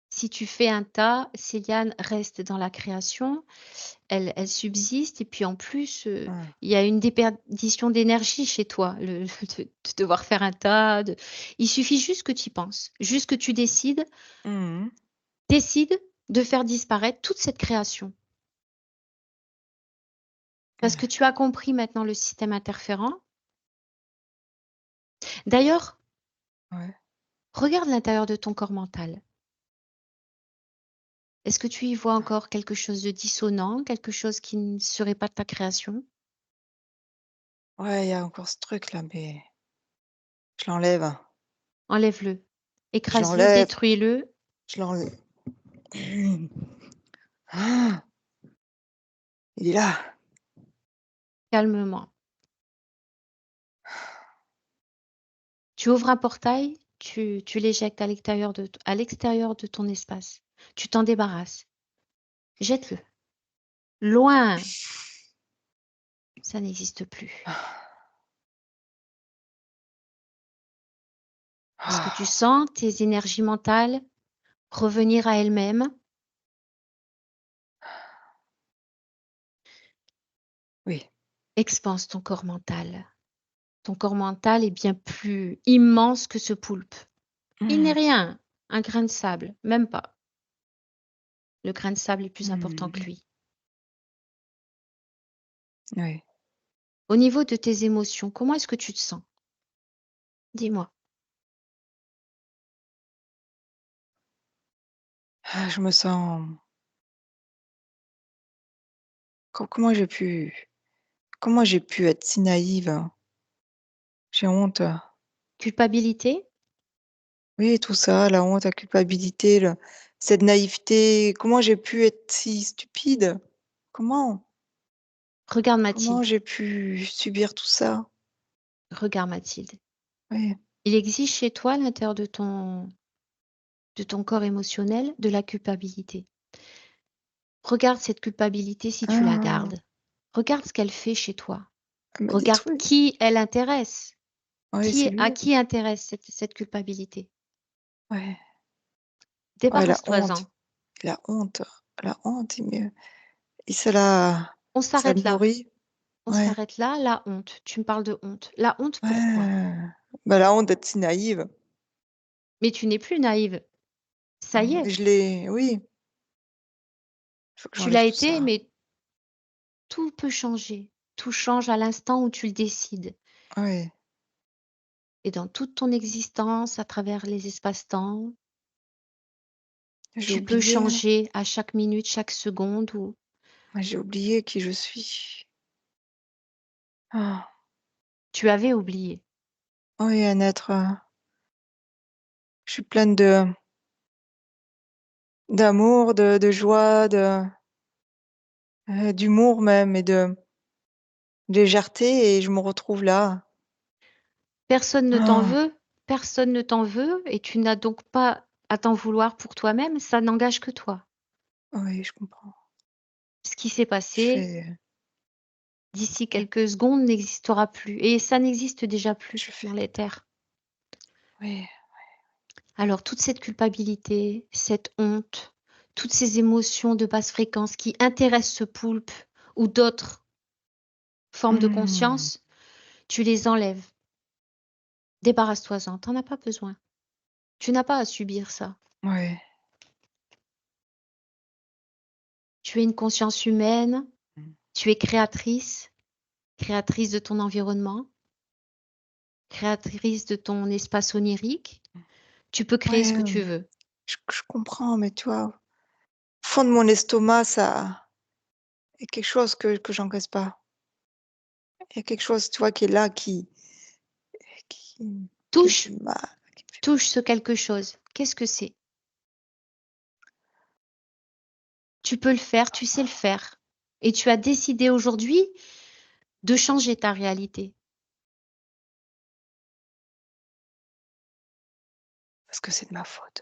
si tu fais un tas, ces lianes restent dans la création, elles subsistent et puis en plus, Mmh. il y a une déperdition d'énergie chez toi, le de devoir faire un tas, de il suffit juste que tu y penses, juste que tu Mmh. décides de faire disparaître toute cette création. Parce que tu as compris maintenant le système interférent. D'ailleurs, Ouais. regarde l'intérieur de ton corps mental. Est-ce que tu y vois encore quelque chose de dissonant, quelque chose qui ne serait pas de ta création? Ouais, il y a encore ce truc là, mais je l'enlève. Enlève-le, Je écrase-le, l'enlève, détruis-le je l'enlève. Ah! Il est là. calmement. Tu ouvres un portail, tu l'éjectes à l'extérieur de ton espace. Tu t'en débarrasses. Jette-le. Loin, ça n'existe plus. Est-ce que tu Ah! sens tes énergies mentales revenir à elles-mêmes? Oui. Expanse ton corps mental. Ton corps mental est bien plus immense que ce poulpe. Il n'est Mmh. rien, un grain de sable, même pas. Le grain de sable est plus important que Mmh. lui. Oui. Au niveau de tes émotions, comment est-ce que tu te sens? Dis-moi. Ah, je me sens comment j'ai pu être si naïve? J'ai honte. Culpabilité? Oui, tout ça, la honte, la culpabilité, cette naïveté, comment j'ai pu être si stupide? Comment? Regarde Comment Mathilde, j'ai pu subir tout ça? regarde Mathilde. Oui. Il existe chez toi, à l'intérieur de ton corps émotionnel, de la culpabilité. Regarde cette culpabilité si tu la Ah! gardes. Regarde ce qu'elle fait chez toi. Elle m'a Regarde détruit. qui elle intéresse. Ouais, c'est À lui. qui intéresse cette culpabilité? Ouais. Ouais, Débarrasse-toi-en. la honte, ça la On ça le s'arrête là. nourrit. On Ouais. s'arrête là, la honte. Tu me parles de honte. La honte, pourquoi? Ouais. Bah, la honte d'être si naïve. Mais tu n'es plus naïve. Ça y est, Je l'ai oui, il faut que tu j'enlève l'as tout été, ça. mais tout peut changer. Tout change à l'instant où tu le décides. Ouais, Et dans toute ton existence, à travers les espaces-temps, j'ai tu peux oublié, changer à chaque minute, chaque seconde où j'ai oublié qui je suis. Ah, tu avais oublié. oui, un être, je suis pleine de d'amour, de joie, d'humour même et de légèreté et je me retrouve là. Personne ne t'en Ah, veut, personne ne t'en veut et tu n'as donc pas à t'en vouloir pour toi-même, ça n'engage que toi. oui, je comprends. Ce qui s'est Je passé fais d'ici quelques secondes n'existera plus et ça n'existe déjà je plus fais dans l'éther. oui, Alors toute cette culpabilité, cette honte, toutes ces émotions de basse fréquence qui intéressent ce poulpe ou d'autres formes de mmh, conscience, tu les enlèves. Débarrasse-toi-en, tu en as pas besoin. Tu n'as pas à subir ça. ouais. Tu es une conscience humaine, Mmh. tu es créatrice, créatrice de ton environnement, créatrice de ton espace onirique. Tu peux créer ce Ouais, que tu veux. je comprends, mais tu vois, au fond de mon estomac, ça il y a quelque chose que j'encaisse pas. Il y a quelque chose, tu vois, qui est là, qui qui me Touche, fait mal, qui me fait touche ce quelque chose. Qu'est-ce que c'est? Tu peux le faire, tu sais le faire et tu as décidé aujourd'hui de changer ta réalité? Parce que c'est de ma faute.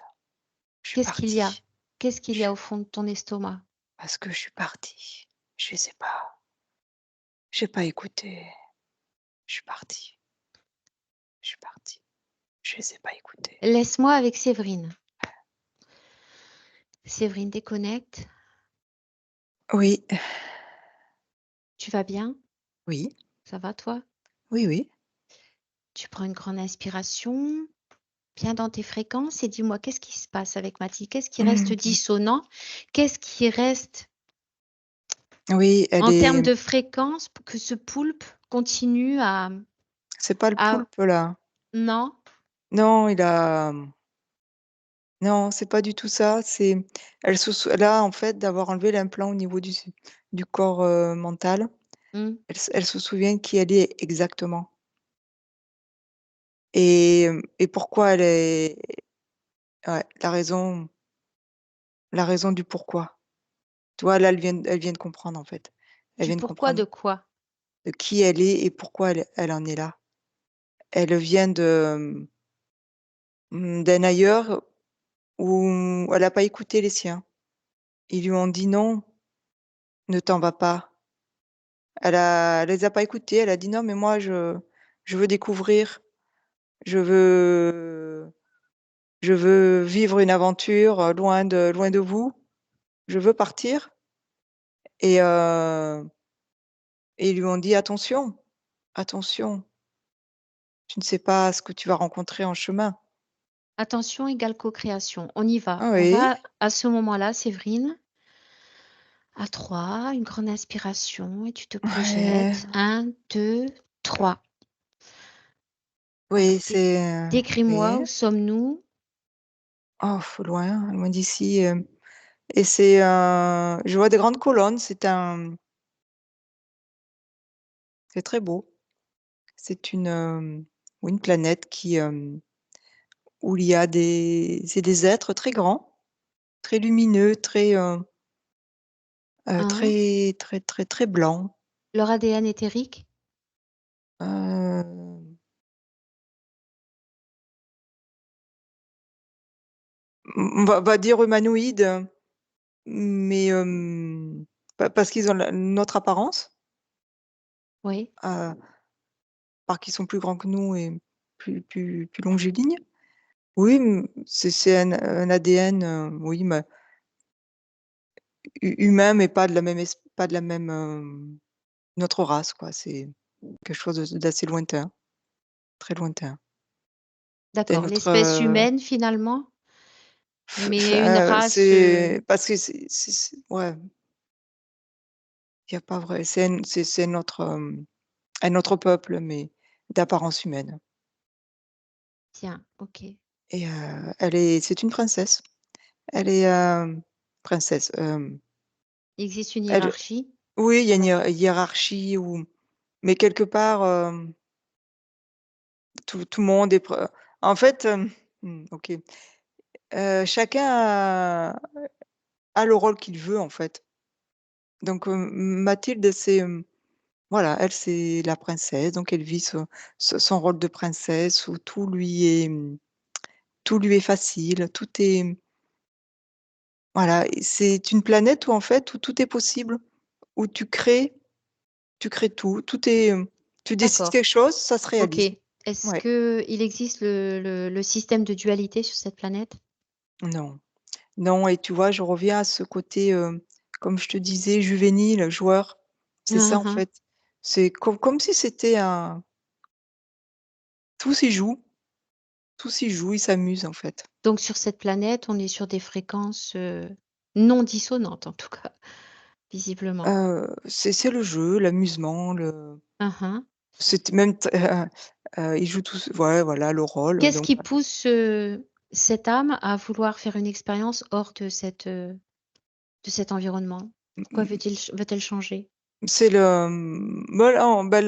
Je suis Qu'est-ce qu'il y a? partie. Qu'est-ce qu'il y Je a au fond de ton estomac? Parce que je suis partie. Je sais pas. J'ai pas écouté. Je suis partie. Je suis partie. Je les ai pas écoutés. Laisse-moi avec Séverine. Séverine, déconnecte. Oui, Tu vas bien? oui, Ça va toi? oui, oui. Tu prends une grande inspiration, bien dans tes fréquences et dis-moi qu'est-ce qui se passe avec Mathilde? Qu'est-ce qui reste Mmh. dissonant? Qu'est-ce qui reste Oui, elle en termes est de fréquence pour que ce poulpe continue c'est pas le à poulpe là. non? Non, non, c'est pas du tout ça, c'est là, en fait, d'avoir enlevé l'implant au niveau du corps, mental, Mmh. elle se souvient qui elle est exactement et pourquoi elle est ouais, la raison du pourquoi. Tu vois, là, elle vient de comprendre, en fait. Elle Du vient de pourquoi comprendre de quoi? de qui elle est et pourquoi elle en est là. Elle vient d'un ailleurs où elle a pas écouté les siens. Ils lui ont dit: «Non, ne t'en vas pas». Elle les a pas écoutés, elle a dit: «Non, mais moi je veux découvrir, je veux je veux vivre une aventure, loin de vous, je veux partir» et ils lui ont dit: «Attention, attention, tu ne sais pas ce que tu vas rencontrer en chemin». Attention égale co-création. On y va. Ah On oui, va à ce moment-là, Séverine, à 3, une grande inspiration et tu te ouais, projettes. 1, 2, 3. Alors oui, c'est, décris-moi oui. où sommes-nous? Oh, loin, loin d'ici, et c'est, je vois des grandes colonnes, c'est très beau. C'est une planète où il y a des êtres très grands, très lumineux, Hein? très, très, très, très blancs. Leur ADN éthérique? Heu, on va dire humanoïdes, mais parce qu'ils ont notre apparence, Oui. part qu'ils sont plus grands que nous et plus longiligne. Oui, c'est un ADN, oui, mais humain, mais pas de la même, notre race, quoi. C'est quelque chose d'assez lointain, très lointain. D'accord, D'un autre, l'espèce humaine finalement, mais une enfin, race, c'est parce que c'est ouais, il y a pas vrai c'est un autre peuple, mais d'apparence humaine tiens, OK. et c'est une princesse. Elle est, princesse, Il existe une elle hiérarchie? oui, il y a une D'accord. hiérarchie mais quelque part, tout le monde est en fait, OK, chacun a le rôle qu'il veut, en fait. Donc, Mathilde, voilà, elle, c'est la princesse, donc elle vit son rôle de princesse où tout lui est facile, tout est voilà et c'est une planète où, en fait, où tout est possible, où tu crées tout, tu décides D'accord, quelque chose, ça se OK. réalise. Est-ce Ouais, qu'il existe le système de dualité sur cette planète? non, non et tu vois, je reviens à ce côté, comme je te disais, juvénile, joueur. C'est ça, Hein, en hein. fait. C'est comme si c'était un tout s'y joue, tout s'y joue, ils s'amusent, en fait. Donc sur cette planète, on est sur des fréquences, non dissonantes en tout cas, visiblement. C'est le jeu, l'amusement, Hein, hein. c'était même ils jouent tous ouais, voilà, le rôle, Qu'est-ce donc qui pousse, cette âme à vouloir faire une expérience hors de cet environnement? Pourquoi mmh veut-elle changer? c'est voilà, bah,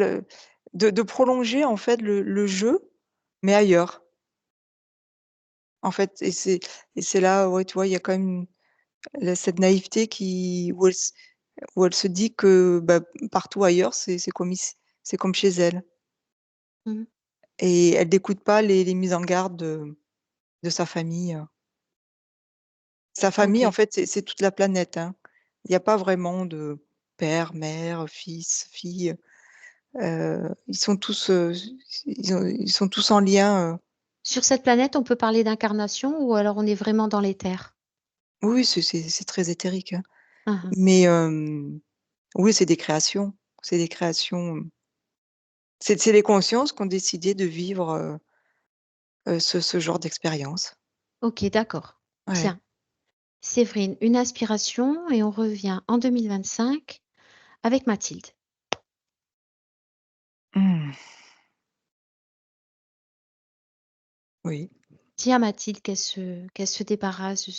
de prolonger, en fait, le jeu, mais ailleurs, en fait et c'est là, ouais, tu vois, il y a quand même cette naïveté où elle se dit que, bah, partout ailleurs, c'est comme ici. c'est comme chez elle Mmh. et elle n'écoute pas les mises en garde de sa famille. Sa famille, en OK. fait, c'est toute la planète, hein. Il y a pas vraiment de père, mère, fils, fille, ils sont tous, ils sont tous en lien, Sur cette planète, on peut parler d'incarnation ou alors on est vraiment dans l'éther? oui, c'est très éthérique, hein. Hein, hein. Mais oui, c'est des créations, c'est les consciences qui ont décidé de vivre, ce genre d'expérience. OK, d'accord. Ouais. Bien. Séverine, une inspiration et on revient en 2025 avec Mathilde. Mmh. Oui. Dis à Mathilde qu'elle se débarrasse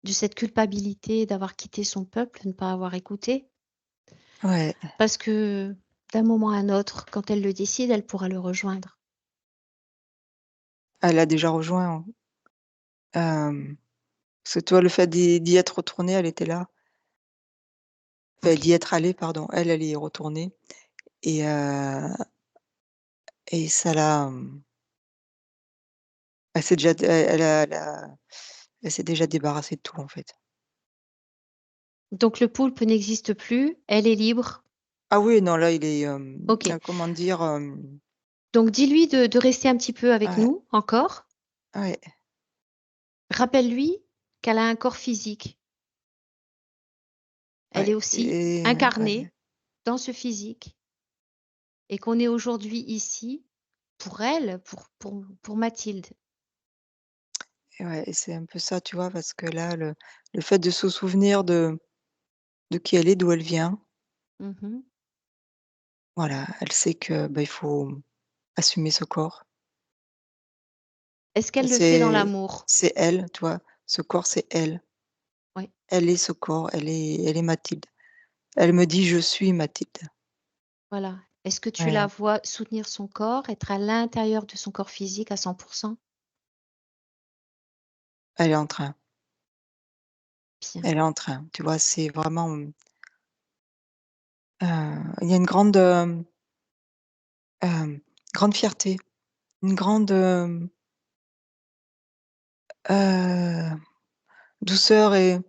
de cette culpabilité d'avoir quitté son peuple, de ne pas avoir écouté. Ouais. Parce que d'un moment à un autre, quand elle le décide, elle pourra le rejoindre. Elle a déjà rejoint, parce que toi, le fait d'y être retournée, elle était là. Enfin, d'y OK. être allée, pardon. Elle y est retournée et ça l'a, elle s'est déjà elle s'est déjà débarrassée de tout, en fait. Donc le poulpe n'existe plus, elle est libre. Ah oui, non, là, il est, OK. comment dire? Donc dis-lui de rester un petit peu avec Ouais, nous encore. ouais, Rappelle-lui qu'elle a un corps physique. Elle ouais est aussi et incarnée ouais dans ce physique et qu'on est aujourd'hui ici pour elle, pour Mathilde. et ouais et c'est un peu ça, tu vois? Parce que là, le fait de se souvenir de qui elle est, d'où elle vient, Mmh. voilà, elle sait que, bah, il faut assumer ce corps. Est-ce qu'elle le fait dans C'est l'amour? c'est elle, tu vois? Ce corps, c'est elle. Oui, Elle est ce corps, elle est Mathilde. Elle me dit: «Je suis Mathilde». voilà. Est-ce que tu la Ouais, vois soutenir son corps, être à l'intérieur de son corps physique à 100%? elle est en train, Bien. elle est en train, tu vois? C'est vraiment, il y a une grande, grande fierté, une grande, douceur et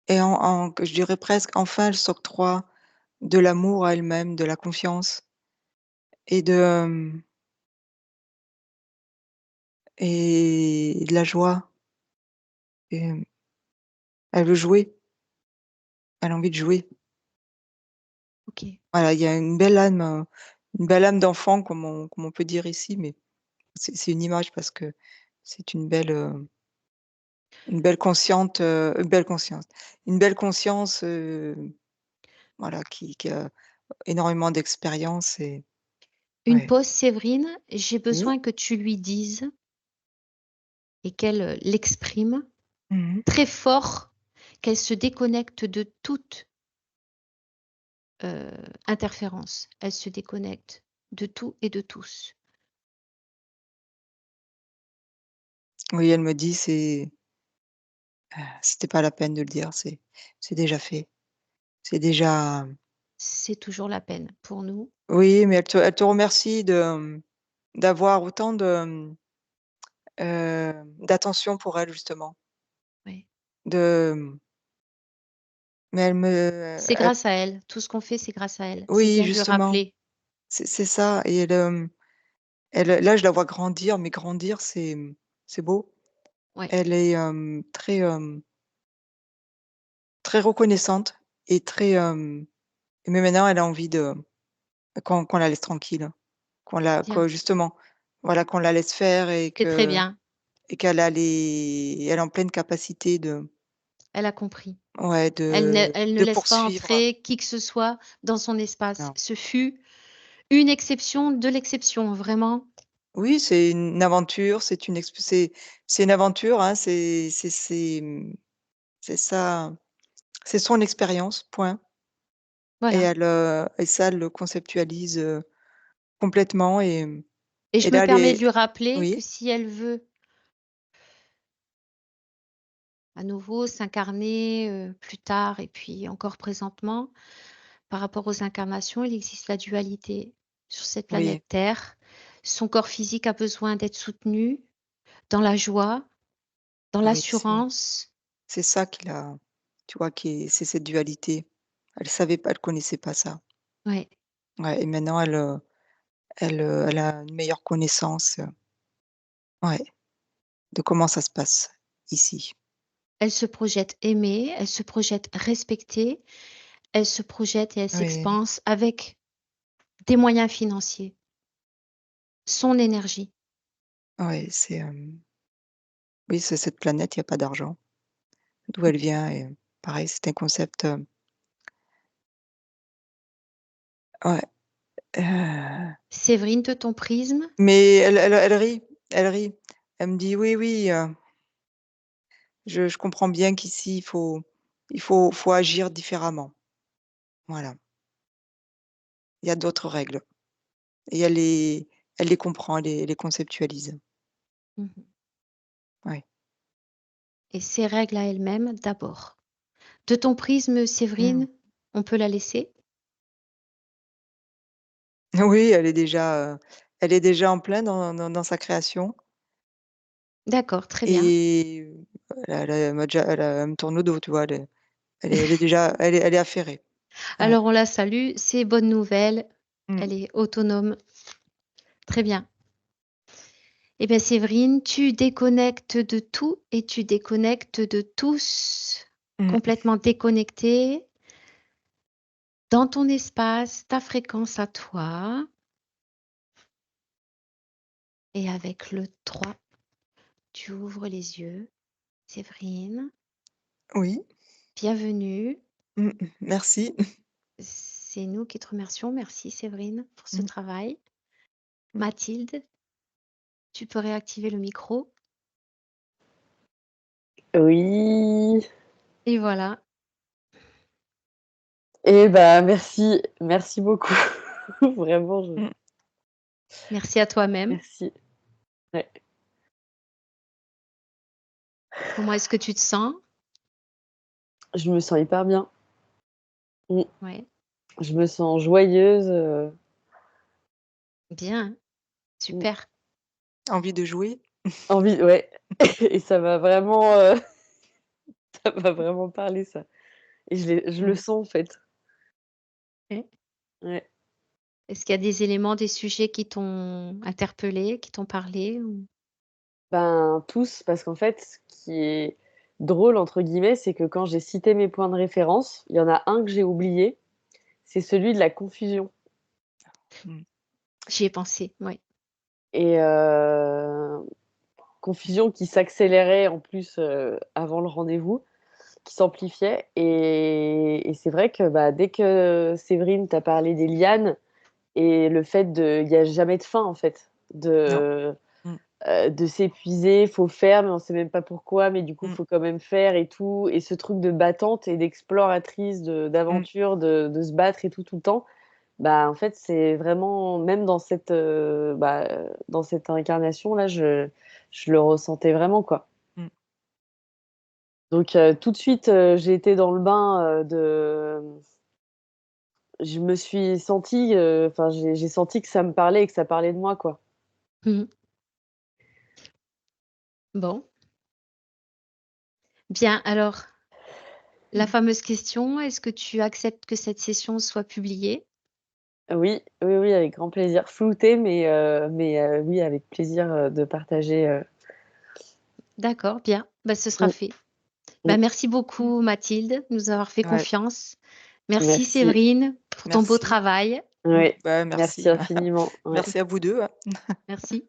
que je dirais presque, enfin, elle s'octroie de l'amour à elle-même, de la confiance et et de la joie et elle veut jouer, elle a envie de jouer. OK. Voilà, il y a une belle âme d'enfant comme on peut dire ici, mais c'est une image parce que c'est une belle consciente, une belle conscience, une belle conscience, voilà, qui a énormément d'expérience et Une ouais. pause, Séverine, j'ai Oui. besoin que tu lui dises et qu'elle, l'exprime Mmh mh. très fort, qu'elle se déconnecte de toute, interférence. Elle se déconnecte de tout et de tous. Oui, elle me dit: C'était pas la peine de le dire, c'est déjà fait. C'est déjà» C'est toujours la peine pour nous. oui, mais elle te remercie d'avoir autant d'attention pour elle justement. Oui. De mais C'est grâce à elle. Tout ce qu'on fait, c'est grâce à elle. C'est oui, bien de le justement, rappeler. c'est ça et elle, là, je la vois grandir, mais grandir, c'est beau. Ouais, Elle est, très, très reconnaissante et très, mais maintenant elle a envie de qu'on la laisse tranquille, bien. que justement, voilà, qu'on la laisse faire C'est très bien. et elle est en pleine capacité de Elle a compris. ouais, Elle ne de laisse pas poursuivre. entrer qui que ce soit dans son espace. Non. Ce fut une exception de l'exception, vraiment. Oui, c'est une aventure, c'est une aventure, hein, c'est ça, c'est son expérience, point Voilà. et ça, elle le conceptualise, complètement Et et je me là, permets de lui rappeler que oui, si elle veut à nouveau s'incarner, plus tard et puis encore présentement. Par rapport aux incarnations, il existe la dualité sur cette Oui, planète Terre. Son corps physique a besoin d'être soutenu dans la joie, dans oui, l'assurance. c'est ça qu'il a, tu vois, c'est cette dualité. Elle savait pas, elle connaissait pas ça. Ouais, Ouais, et maintenant elle a une meilleure connaissance, ouais, de comment ça se passe ici. elle se projette aimée, elle se projette respectée, elle se projette et elle Oui, s'expanse avec des moyens financiers, son énergie. ouais, oui, c'est cette planète, il y a pas d'argent. D'où elle vient et pareil, c'est un concept, ouais, Séverine, de ton prisme, mais elle rit, elle rit. Elle me dit: «Oui, oui, je comprends bien qu'ici il faut agir différemment». Voilà, il y a d'autres règles et elle les comprend, elle les conceptualise. mmh Ouais. et ses règles à elle-même d'abord. De ton prisme, Mmh. Séverine, on peut la laisser? Oui, elle est déjà en plein dans sa création D'accord, très bien. et elle me tourne le dos, tu vois? Elle est déjà elle est affairée. Ouais. Alors on la salue, c'est bonne nouvelle, Mmh. elle est autonome. Très bien. Eh bien, Séverine, tu déconnectes de tout et tu déconnectes de tous, Mmh. complètement déconnecté dans ton espace, ta fréquence à toi. Et avec le 3, tu ouvres les yeux. Séverine, Oui. bienvenue. Merci. C'est nous qui te remercions. Merci, Séverine, pour ce Mmh. travail. Mmh. Mathilde, tu peux réactiver le micro. Oui. Et voilà. Et bah, merci beaucoup. Vraiment, Mmh. Merci à toi-même. merci. Ouais. Comment est-ce que tu te sens? Je me sens hyper bien. Mmh. Ouais, Je me sens joyeuse, bien, mmh, super. Envie de jouer? envie ouais et ça m'a vraiment, ça m'a vraiment parlé ça et je le Mmh. sens en fait. Ouais. Ouais. Est-ce qu'il y a des éléments, des sujets qui t'ont interpellé, qui t'ont parlé ou? Ben, tous, parce qu'en fait, ce qui est «drôle» entre guillemets, c'est que quand j'ai cité mes points de référence, il y en a un que j'ai oublié, c'est celui de la confusion Mmh. J'y ai pensé, ouais. et confusion qui s'accélérait en plus, avant le rendez-vous, qui s'amplifiait et c'est vrai que, bah, dès que Séverine t'a parlé des lianes et le fait de il y a jamais de fin en fait, Non. Mmh. de s'épuiser, faut faire, mais on sait même pas pourquoi, mais du coup, Mmh. faut quand même faire et tout et ce truc de battante et d'exploratrice, Mmh. d'aventure, de se battre et tout, tout le temps, bah, en fait, c'est vraiment même dans cette, dans cette incarnation-là, je le ressentais vraiment, quoi. Mmh. Donc tout de suite, j'ai été dans le bain, je me suis sentie, enfin, j'ai senti que ça me parlait et que ça parlait de moi, quoi. Mmh. Bon, bien, alors la Mmh. fameuse question, est-ce que tu acceptes que cette session soit publiée? Oui, oui, oui, avec grand plaisir. Flouté, mais oui, avec plaisir, de partager, D'accord, bien, bah, ce sera mmh, fait. Bah, mmh. merci beaucoup Mathilde de nous avoir fait Ouais. confiance. Merci Merci. Séverine pour ton beau Merci. travail. Mmh. Ouais, Bah, merci merci. infiniment. Ouais. Merci à vous 2. Merci.